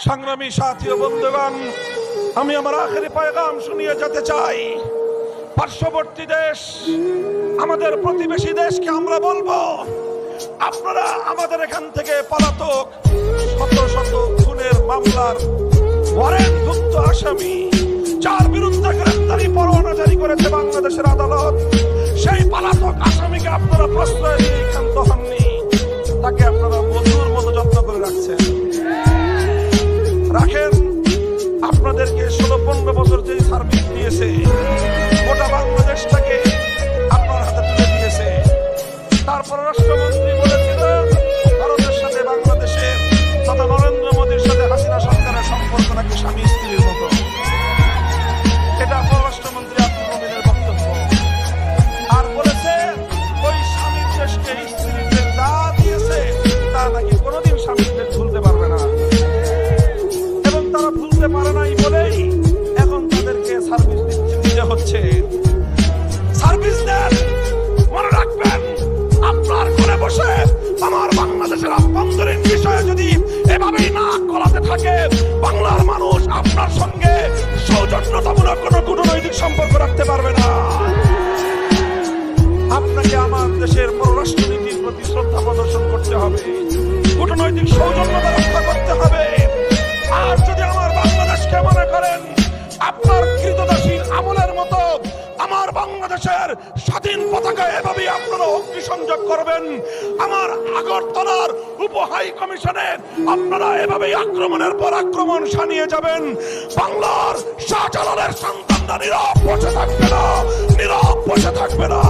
সংগ্রামী সাথী ও বন্ধুগণ, আমি আমার আখেরি পয়গাম শুনিয়ে যেতে চাই। পার্শ্ববর্তী দেশ, আমাদের প্রতিবেশী দেশকে আমরা বলবো, আপনারা আমাদের এখান থেকে পলাতক শত শত খুনের মামলার ওয়ারেন্টভুক্ত আসামি, যার বিরুদ্ধে গ্রেফতারি পরোয়ানা জারি করেছে বাংলাদেশের আদালত, সেই পলাতক আসামিকে আপনারা প্রশ্রয় দিয়ে ক্ষান্ত হননি। তাকে আপনারা বন্ধুর মতো যত্ন করে রাখছেন। রাখেন, আপনাদেরকে 16-15 বছর যে সার্ভিস দিয়েছে, গোটা বাংলাদেশটাকে আপনার হাতে তুলে দিয়েছে। তারপর রাষ্ট্রমন্ত্রী বলেছিল ভারতের সাথে বাংলাদেশের তথা নরেন্দ্র মোদীর সাথে হাসিনা সরকারের সম্পর্ক নাকি স্বামী স্ত্রীর মতো। এটা পররাষ্ট্রমন্ত্রী আব্দুল মোমিনের বক্তব্য। আর বলেছে ওই স্বামীর দেশকে স্ত্রীদের যা দিয়েছে তা নাকি কোনোদিন স্বামীদের ভুলতে পারবে না, এবং তারা ভুলতে পারে নাই বলেই এখন তাদেরকে সার্ভিস দিতে হচ্ছে। সার্ভিস দেন, মনে রাখবেন, আপনার ঘরে বসে আমার বাংলাদেশের আভ্যন্তরীণ বিষয়ে যদি এভাবেই না গলাতে থাকে, বাংলার মানুষ আপনার সঙ্গে সৌজন্যতামূলক কোনো কূটনৈতিক সম্পর্ক রাখতে পারবে না। আপনাকে আমার দেশের পররাষ্ট্রনীতির প্রতি শ্রদ্ধা প্রদর্শন করতে হবে, কূটনৈতিক সৌজন্যতা রক্ষা করতে হবে। আর যদি আমার বাংলাদেশকে মনে করেন আপনার কৃতদাসীর আমলের মতো আমার বাংলাদেশের স্বাধীন পতাকায় এভাবেই আপনারা অগ্নিসংযোগ করবেন, আমার আগরতলার উপহাই কমিশনে আপনারা এভাবেই আক্রমণের পর আক্রমণ শানিয়ে যাবেন, বাংলার শাহজালালের সন্তানরা নীরব বসে থাকবে না, নীরব বসে থাকবে না।